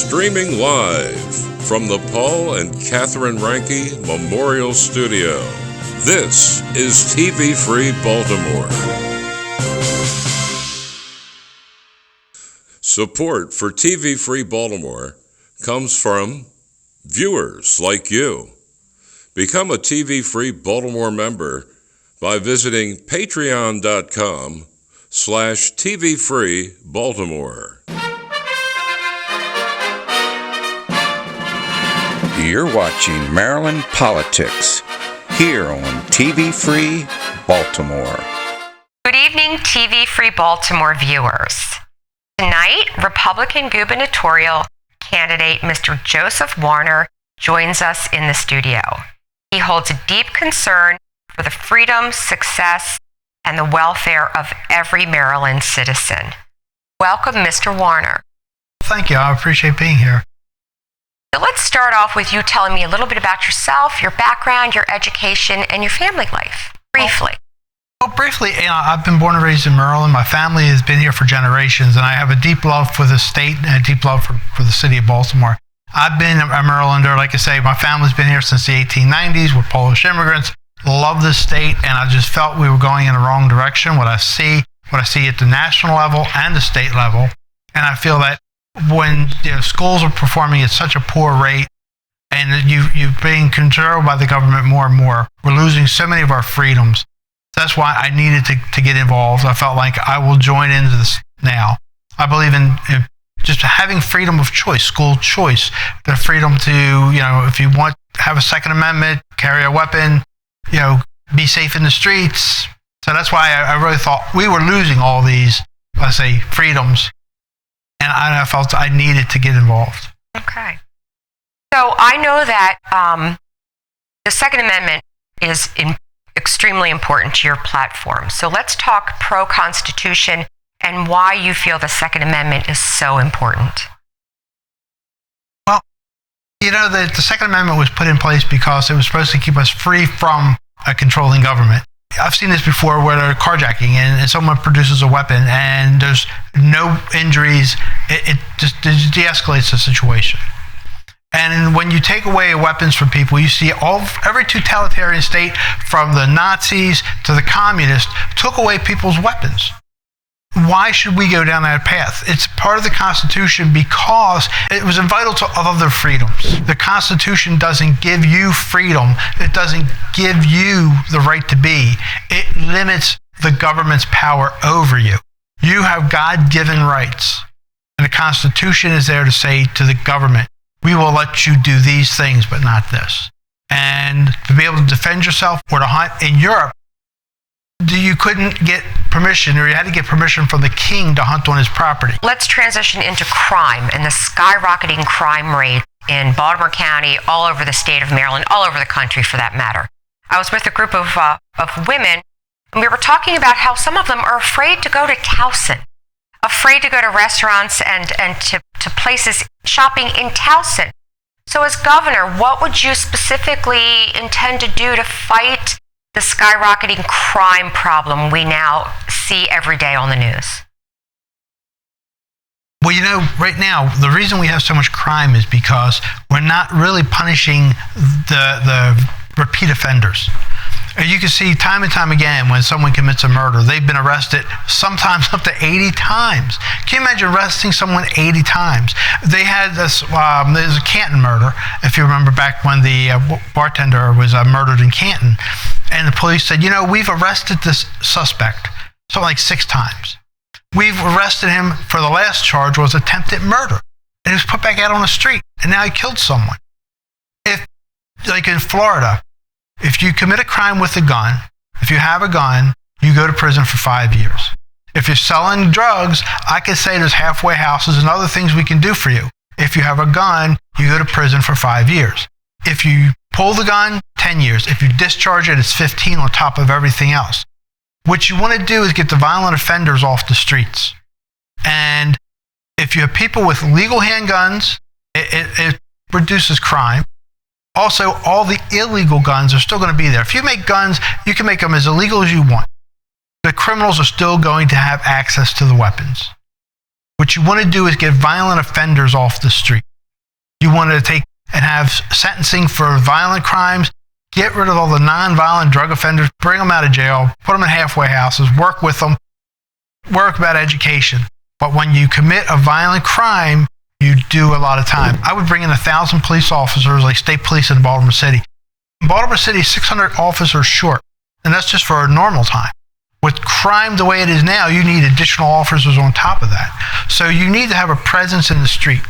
Streaming live from the Paul and Catherine Ranke Memorial Studio, this is TV Free Baltimore. Support for TV Free Baltimore comes from viewers like you. Become a TV Free Baltimore member by visiting patreon.com/TV Free Baltimore. You're watching Maryland Politics here on TV Free Baltimore. Good evening, TV Free Baltimore viewers. Tonight, Republican gubernatorial candidate Mr. Joseph Werner joins us in the studio. He holds a deep concern for the freedom, success, and the welfare of every Maryland citizen. Welcome, Mr. Werner. Thank you. I appreciate being here. So let's start off with you telling me a little bit about yourself, your background, your education, and your family life, briefly. Well, briefly, I've been born and raised in Maryland. My family has been here for generations, and I have a deep love for the state and a deep love for the city of Baltimore. I've been a Marylander. Like I say, my family's been here since the 1890s. We're Polish immigrants. Love this state, and I just felt we were going in the wrong direction. What I see at the national level and the state level, and I feel that when schools are performing at such a poor rate, and you're being controlled by the government more and more, we're losing so many of our freedoms. That's why I needed to get involved. I felt like I will join into this now. I believe in just having freedom of choice, school choice, the freedom to, if you want to have a Second Amendment, carry a weapon, be safe in the streets. So that's why I really thought we were losing all these, let's say, freedoms. And I felt I needed to get involved. Okay. So I know that the Second Amendment is extremely important to your platform. So let's talk pro-Constitution and why you feel the Second Amendment is so important. Well, the Second Amendment was put in place because it was supposed to keep us free from a controlling government. I've seen this before where they're carjacking and someone produces a weapon and there's no injuries. It just de-escalates the situation. And when you take away weapons from people, you see every totalitarian state, from the Nazis to the communists, took away people's weapons. Why should we go down that path? It's part of the Constitution because it was vital to other freedoms. The Constitution doesn't give you freedom. It doesn't give you the right to be. It limits the government's power over you. You have God-given rights. And the Constitution is there to say to the government, we will let you do these things, but not this. And to be able to defend yourself or to hunt in Europe, you couldn't get permission, or you had to get permission from the king to hunt on his property. Let's transition into crime and the skyrocketing crime rate in Baltimore County, all over the state of Maryland, all over the country for that matter. I was with a group of women, and we were talking about how some of them are afraid to go to Towson, afraid to go to restaurants and to places shopping in Towson. So as governor, what would you specifically intend to do to fight the skyrocketing crime problem we now see every day on the news? Well, right now, the reason we have so much crime is because we're not really punishing the repeat offenders. You can see time and time again when someone commits a murder, they've been arrested sometimes up to 80 times. Can you imagine arresting someone 80 times? They had this, there's a Canton murder, if you remember back when the bartender was murdered in Canton. And the police said, we've arrested this suspect something like 6 times. We've arrested him for the last charge was attempted murder. And he was put back out on the street, and now he killed someone. Like in Florida, if you commit a crime with a gun, if you have a gun, you go to prison for 5 years. If you're selling drugs, I could say there's halfway houses and other things we can do for you. If you have a gun, you go to prison for 5 years. If you pull the gun, 10 years. If you discharge it, it's 15 on top of everything else. What you want to do is get the violent offenders off the streets. And if you have people with legal handguns, it reduces crime. Also, all the illegal guns are still going to be there. If you make guns, you can make them as illegal as you want. The criminals are still going to have access to the weapons. What you want to do is get violent offenders off the street. You want to take and have sentencing for violent crimes. Get rid of all the non-violent drug offenders, bring them out of jail, put them in halfway houses, work with them, work about education. But when you commit a violent crime, you do a lot of time. I would bring in 1,000 police officers, like state police in Baltimore City. In Baltimore City is 600 officers short, and that's just for a normal time. With crime the way it is now, you need additional officers on top of that. So you need to have a presence in the street.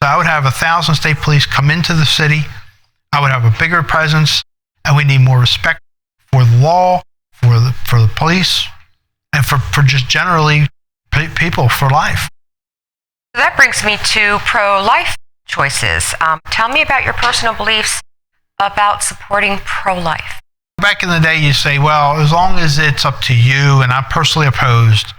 So I would have 1,000 state police come into the city. I would have a bigger presence, and we need more respect for the law, for the police, and for just generally people for life. That brings me to pro-life choices. Tell me about your personal beliefs about supporting pro-life. Back in the day, you say, well, as long as it's up to you, and I'm personally opposed.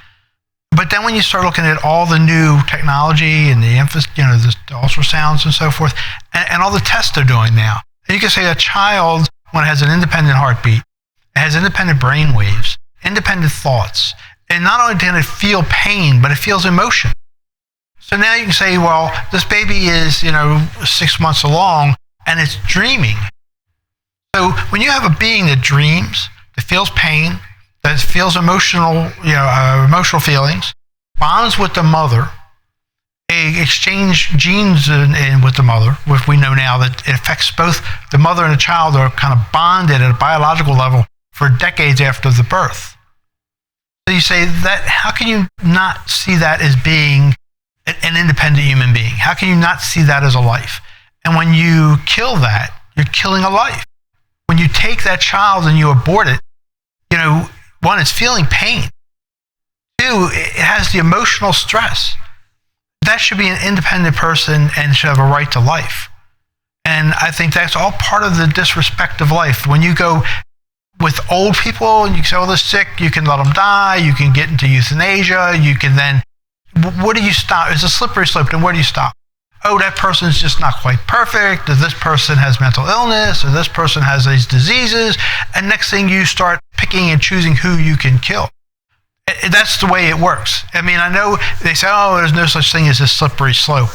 But then when you start looking at all the new technology and the ultrasounds and so forth, and all the tests they're doing now, and you can say a child, when it has an independent heartbeat, it has independent brain waves, independent thoughts, and not only can it feel pain, but it feels emotion. So now you can say, well, this baby is, 6 months along, and it's dreaming. So when you have a being that dreams, that feels pain, that feels emotional feelings, bonds with the mother, exchange genes with the mother, which we know now that it affects both the mother and the child are kind of bonded at a biological level for decades after the birth. So you say that, how can you not see that as being an independent human being? How can you not see that as a life? And when you kill that, you're killing a life. When you take that child and you abort it, one, it's feeling pain. Two, it has the emotional stress. That should be an independent person and should have a right to life. And I think that's all part of the disrespect of life. When you go with old people and you say, oh, they're sick, you can let them die, you can get into euthanasia, you can then, where do you stop? It's a slippery slope, and where do you stop? Oh, that person's just not quite perfect, or this person has mental illness, or this person has these diseases, and next thing you start picking and choosing who you can kill. That's the way it works. I mean, I know they say, oh, there's no such thing as a slippery slope,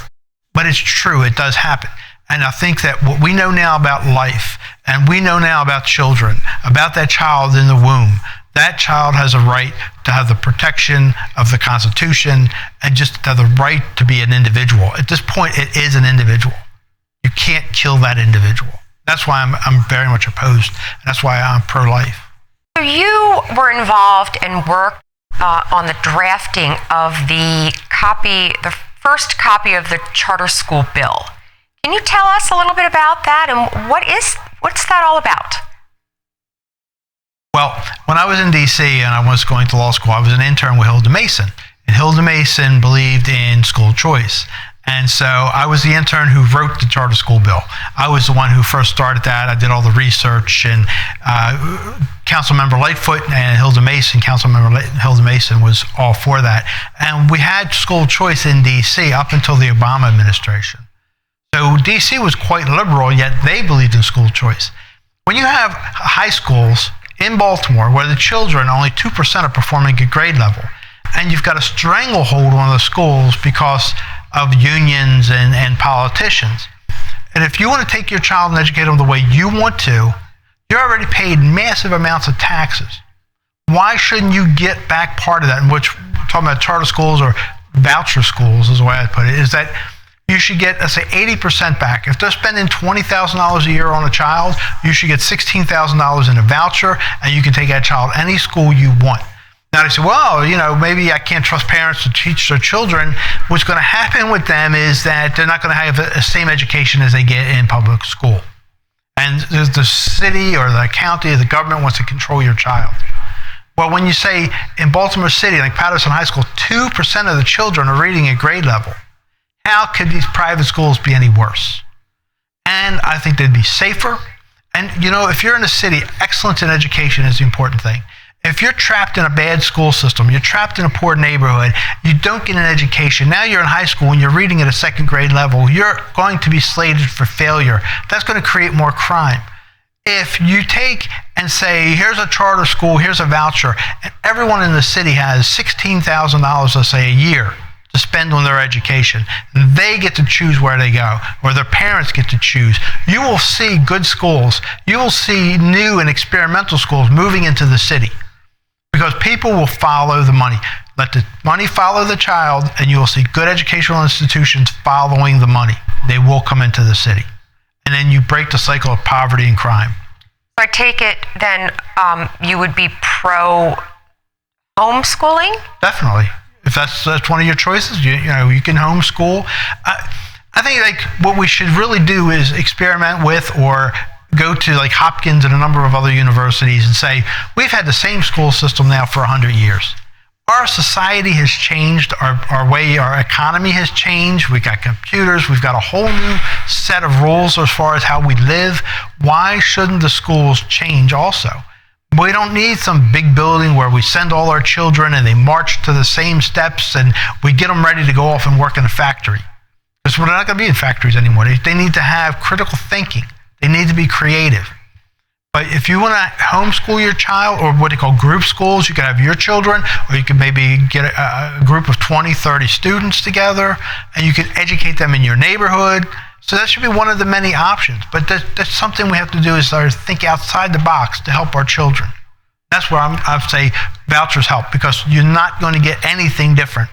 but it's true, it does happen. And I think that what we know now about life, and we know now about children, about that child in the womb, that child has a right to have the protection of the Constitution and just to have the right to be an individual. At this point, it is an individual. You can't kill that individual. That's why I'm very much opposed. That's why I'm pro-life. So you were involved and worked on the drafting of the first copy of the charter school bill. Can you tell us a little bit about that, and what's that all about? Well, when I was in D.C. and I was going to law school, I was an intern with Hilda Mason. And Hilda Mason believed in school choice. And so I was the intern who wrote the charter school bill. I was the one who first started that. I did all the research, and Councilmember Lightfoot and Councilmember Hilda Mason was all for that. And we had school choice in D.C. up until the Obama administration. So D.C. was quite liberal, yet they believed in school choice. When you have high schools in Baltimore where the children, only 2% are performing at grade level, and you've got a stranglehold on the schools because of unions and politicians. And if you want to take your child and educate them the way you want to, you're already paid massive amounts of taxes. Why shouldn't you get back part of that? In which, talking about charter schools or voucher schools is the way I put it, is that you should get, let's say, 80% back. If they're spending $20,000 a year on a child, you should get $16,000 in a voucher, and you can take that child any school you want. Now they say, well, maybe I can't trust parents to teach their children. What's going to happen with them is that they're not going to have the same education as they get in public school. And the city or the county or the government wants to control your child. Well, when you say in Baltimore City, like Patterson High School, 2% of the children are reading at grade level. How could these private schools be any worse? And I think they'd be safer. And, if you're in a city, excellence in education is the important thing. If you're trapped in a bad school system, you're trapped in a poor neighborhood, you don't get an education, now you're in high school and you're reading at a second grade level, you're going to be slated for failure. That's going to create more crime. If you take and say, here's a charter school, here's a voucher, and everyone in the city has $16,000, let's say, a year to to spend on their education. They get to choose where they go, or their parents get to choose. You will see good schools. You will see new and experimental schools moving into the city because people will follow the money. Let the money follow the child, and you will see good educational institutions following the money. They will come into the city. And then you break the cycle of poverty and crime. So I take it then you would be pro homeschooling? Definitely. If that's one of your choices, you can homeschool. I think like what we should really do is experiment with or go to like Hopkins and a number of other universities and say, we've had the same school system now for 100 years. Our society has changed, our economy has changed, we've got computers, we've got a whole new set of rules as far as how we live. Why shouldn't the schools change also? We don't need some big building where we send all our children and they march to the same steps and we get them ready to go off and work in a factory. Because we're not going to be in factories anymore. They need to have critical thinking. They need to be creative. But if you want to homeschool your child, or what they call group schools, you can have your children, or you can maybe get a group of 20, 30 students together, and you can educate them in your neighborhood. So that should be one of the many options. But that's something we have to do is start to think outside the box to help our children. That's where I say vouchers help, because you're not going to get anything different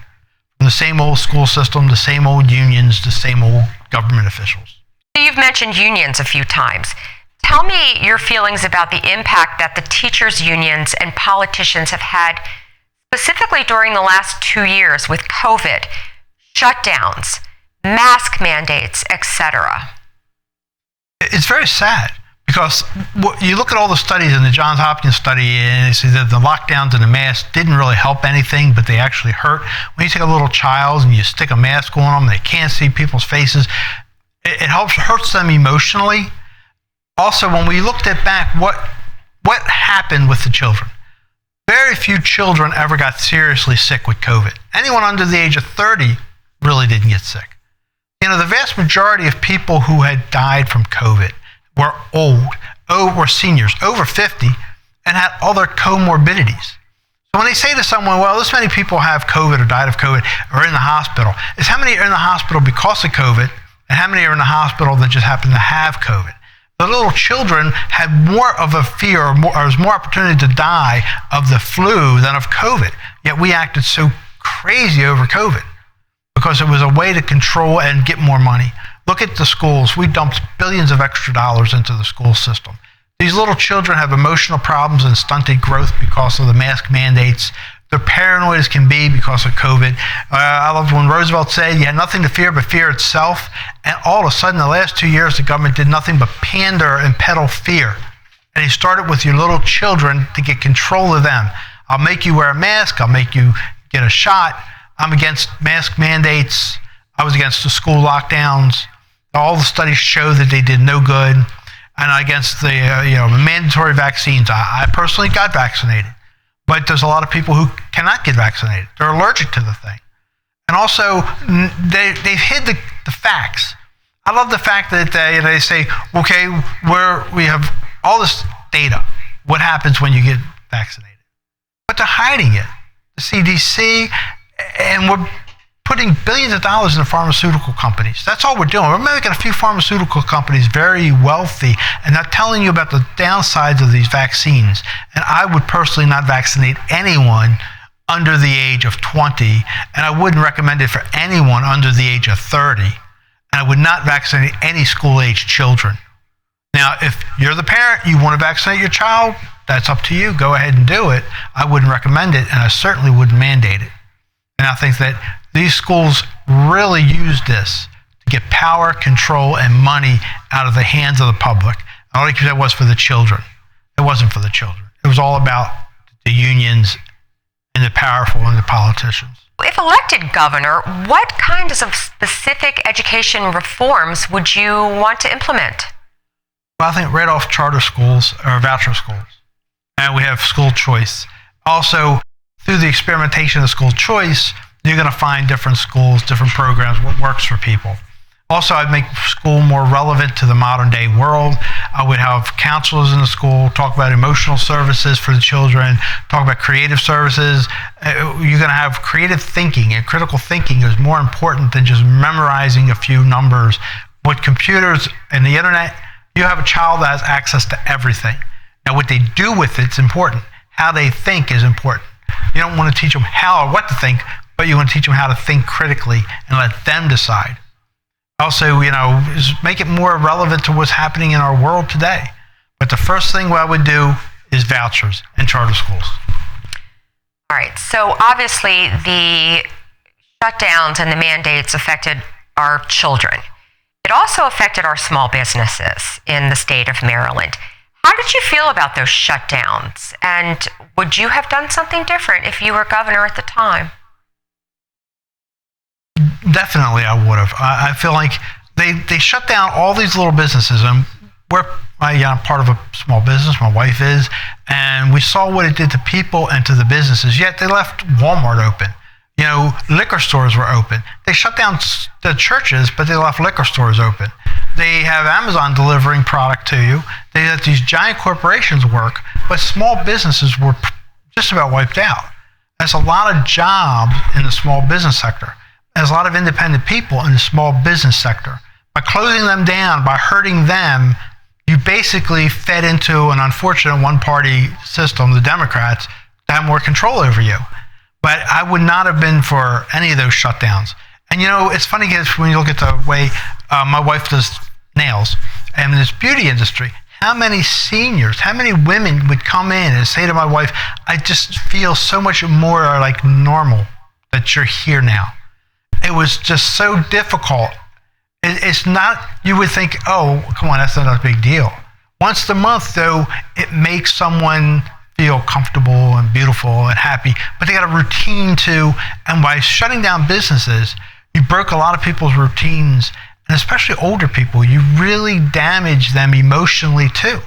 from the same old school system, the same old unions, the same old government officials. You've mentioned unions a few times. Tell me your feelings about the impact that the teachers' unions and politicians have had, specifically during the last 2 years with COVID, shutdowns, mask mandates, etc. It's very sad because you look at all the studies in the Johns Hopkins study, and they say that the lockdowns and the masks didn't really help anything, but they actually hurt. When you take a little child and you stick a mask on them, they can't see people's faces. It hurts them emotionally. Also, when we looked at back what happened with the children, very few children ever got seriously sick with COVID. Anyone under the age of 30 really didn't get sick. The vast majority of people who had died from COVID were old, were seniors, over 50, and had other comorbidities. So when they say to someone, well, this many people have COVID or died of COVID or in the hospital, it's how many are in the hospital because of COVID and how many are in the hospital that just happen to have COVID. The little children had more of a fear, or was more opportunity to die of the flu than of COVID. Yet we acted so crazy over COVID because it was a way to control and get more money. Look at the schools. We dumped billions of extra dollars into the school system. These little children have emotional problems and stunted growth because of the mask mandates. They're paranoid as can be because of COVID. I loved when Roosevelt said, you had nothing to fear but fear itself. And all of a sudden, the last 2 years, the government did nothing but pander and peddle fear. And he started with your little children to get control of them. I'll make you wear a mask. I'll make you get a shot. I'm against mask mandates. I was against the school lockdowns. All the studies show that they did no good. And against the mandatory vaccines. I personally got vaccinated. But there's a lot of people who cannot get vaccinated. They're allergic to the thing. And also, they've hid the facts. I love the fact that they say, okay, we have all this data. What happens when you get vaccinated? But they're hiding it. The CDC, and we're putting billions of dollars into pharmaceutical companies. That's all we're doing. We're making a few pharmaceutical companies very wealthy and not telling you about the downsides of these vaccines. And I would personally not vaccinate anyone under the age of 20, and I wouldn't recommend it for anyone under the age of 30. And I would not vaccinate any school-age children. Now, if you're the parent, you want to vaccinate your child, that's up to you. Go ahead and do it. I wouldn't recommend it, and I certainly wouldn't mandate it. And I think that these schools really use this to get power, control, and money out of the hands of the public. I don't think that was for the children. It wasn't for the children. It was all about the unions and the powerful and the politicians. If elected governor, what kinds of specific education reforms would you want to implement? Well, I think right off charter schools or voucher schools. And we have school choice. Also, through the experimentation of school choice, you're going to find different schools, different programs, what works for people. Also, I'd make school more relevant to the modern day world. I would have counselors in the school talk about emotional services for the children, talk about creative services. You're going to have creative thinking, and critical thinking is more important than just memorizing a few numbers. With computers and the internet, you have a child that has access to everything. Now, what they do with it's important. How they think is important. You don't want to teach them how or what to think, but you want to teach them how to think critically and let them decide. Also, is make it more relevant to what's happening in our world today. But the first thing I would do is vouchers and charter schools. All right. So obviously the shutdowns and the mandates affected our children. It also affected our small businesses in the state of Maryland. How did you feel about those shutdowns? And would you have done something different if you were governor at the time? Definitely, I would have. I feel like they shut down all these little businesses, and we're part of a small business. My wife is, and we saw what it did to people and to the businesses. Yet they left Walmart open. Liquor stores were open. They shut down the churches, but they left liquor stores open. They have Amazon delivering product to you. They let these giant corporations work, but small businesses were just about wiped out. There's a lot of jobs in the small business sector. There's a lot of independent people in the small business sector. By closing them down, by hurting them, you basically fed into an unfortunate one-party system, the Democrats, to have more control over you. But I would not have been for any of those shutdowns. And it's funny because when you look at the way my wife does nails and in this beauty industry, how many seniors, how many women would come in and say to my wife, I just feel so much more like normal that you're here now. It was just so difficult. It's not, you would think, oh, come on, that's not a big deal. Once a month, though, it makes someone feel comfortable and beautiful and happy, but they got a routine too. And by shutting down businesses, you broke a lot of people's routines, and especially older people. You really damage them emotionally too.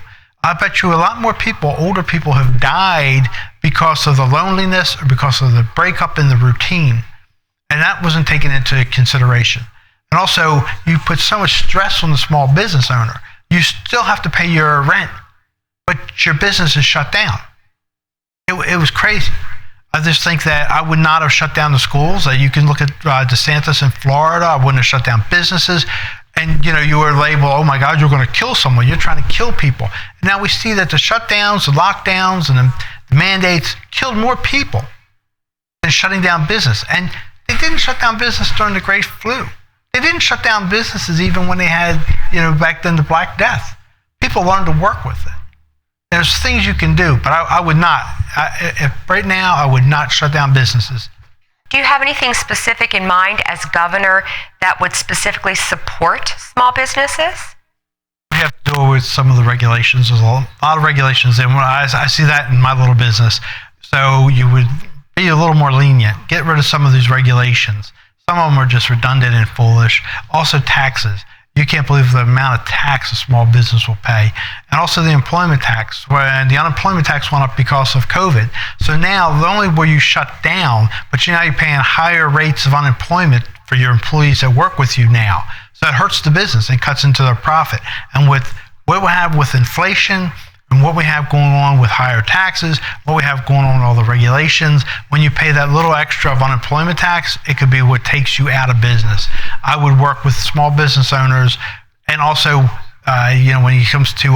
I bet you a lot more people, older people, have died because of the loneliness or because of the breakup in the routine. And that wasn't taken into consideration. And also, you put so much stress on the small business owner. You still have to pay your rent, but your business is shut down. It was crazy. I just think that I would not have shut down the schools. You can look at DeSantis in Florida. I wouldn't have shut down businesses. And, you were labeled, oh my God, you're going to kill someone. You're trying to kill people. And now we see that the shutdowns, the lockdowns, and the mandates killed more people than shutting down business. And they didn't shut down business during the Great Flu. They didn't shut down businesses even when they had, back then the Black Death. People learned to work with it. There's things you can do, but I would not. Right now, I would not shut down businesses. Do you have anything specific in mind as governor that would specifically support small businesses? We have to do it with some of the regulations. There's a lot of regulations, and I see that in my little business. So you would be a little more lenient. Get rid of some of these regulations. Some of them are just redundant and foolish. Also, taxes. You can't believe the amount of tax a small business will pay. And also the employment tax. When the unemployment tax went up because of COVID. So now, not only were you shut down, but now you're paying higher rates of unemployment for your employees that work with you now. So it hurts the business and cuts into their profit. And with what we have with inflation, and what we have going on with higher taxes, what we have going on with all the regulations, when you pay that little extra of unemployment tax, it could be what takes you out of business. I would work with small business owners, and also, when it comes to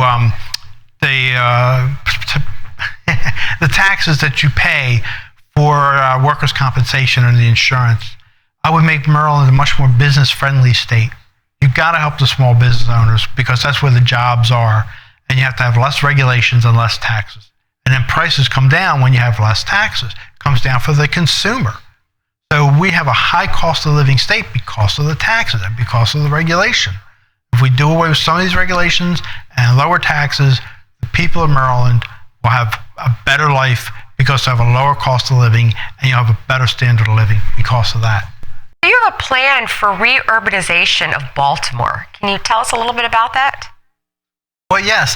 the taxes that you pay for workers' compensation and the insurance, I would make Maryland a much more business-friendly state. You've got to help the small business owners because that's where the jobs are. And you have to have less regulations and less taxes. And then prices come down when you have less taxes. It comes down for the consumer. So we have a high cost of living state because of the taxes and because of the regulation. If we do away with some of these regulations and lower taxes, the people of Maryland will have a better life because they have a lower cost of living, and you have a better standard of living because of that. Do you have a plan for reurbanization of Baltimore? Can you tell us a little bit about that? Well, yes.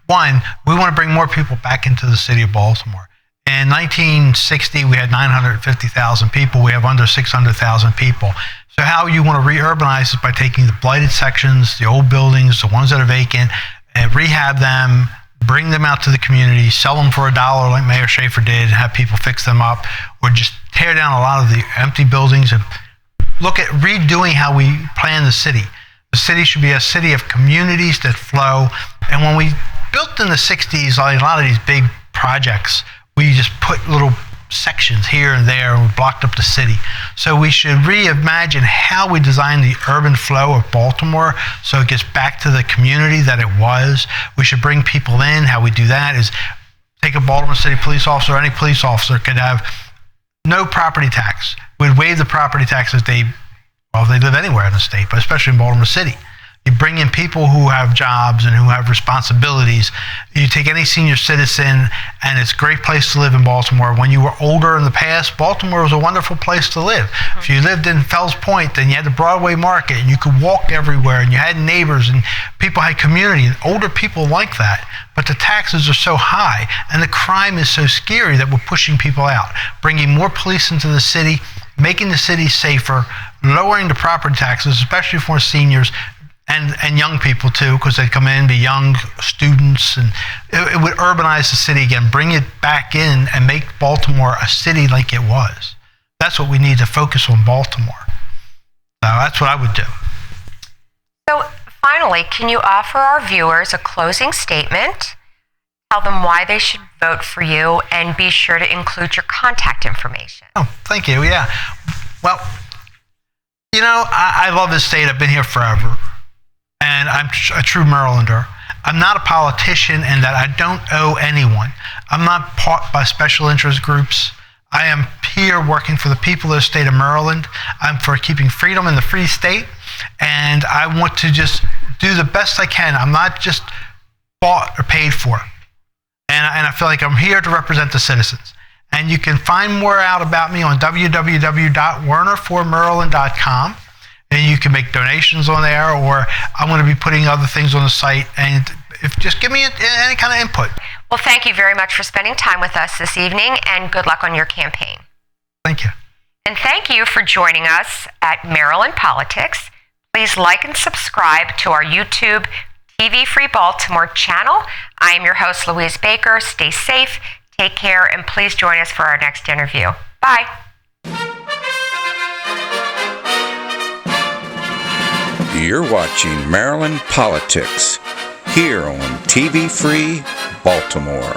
One, we want to bring more people back into the city of Baltimore. In 1960, we had 950,000 people. We have under 600,000 people. So how you want to re-urbanize is by taking the blighted sections, the old buildings, the ones that are vacant, and rehab them, bring them out to the community, sell them for $1 like Mayor Schaefer did, and have people fix them up, or just tear down a lot of the empty buildings and look at redoing how we plan the city. The city should be a city of communities that flow. And when we built in the 60s, a lot of these big projects, we just put little sections here and there, and we blocked up the city. So we should reimagine how we design the urban flow of Baltimore so it gets back to the community that it was. We should bring people in. How we do that is take a Baltimore City police officer, any police officer could have no property tax. We'd waive the property tax if they live anywhere in the state, but especially in Baltimore City. You bring in people who have jobs and who have responsibilities. You take any senior citizen, and it's a great place to live in Baltimore. When you were older in the past, Baltimore was a wonderful place to live. Mm-hmm. If you lived in Fells Point, then you had the Broadway Market, and you could walk everywhere, and you had neighbors, and people had community, and older people like that. But the taxes are so high, and the crime is so scary that we're pushing people out, bringing more police into the city, making the city safer, lowering the property taxes, especially for seniors, and young people too, because they'd come in, be young students, and it would urbanize the city again, bring it back in, and make Baltimore a city like it was. That's what we need to focus on Baltimore. So that's what I would do. So finally, can you offer our viewers a closing statement? Tell them why they should vote for you, and be sure to include your contact information. Oh, thank you. Yeah. Well, I love this state. I've been here forever. And I'm a true Marylander. I'm not a politician in that I don't owe anyone. I'm not bought by special interest groups. I am here working for the people of the state of Maryland. I'm for keeping freedom in the free state. And I want to just do the best I can. I'm not just bought or paid for. And I feel like I'm here to represent the citizens. And you can find more out about me on www.wernerformaryland.com. And you can make donations on there, or I'm going to be putting other things on the site. And just give me any kind of input. Well, thank you very much for spending time with us this evening, and good luck on your campaign. Thank you. And thank you for joining us at Maryland Politics. Please like and subscribe to our YouTube TV Free Baltimore channel. I am your host, Louise Baker. Stay safe, take care, and please join us for our next interview. Bye. You're watching Maryland Politics here on TV Free Baltimore.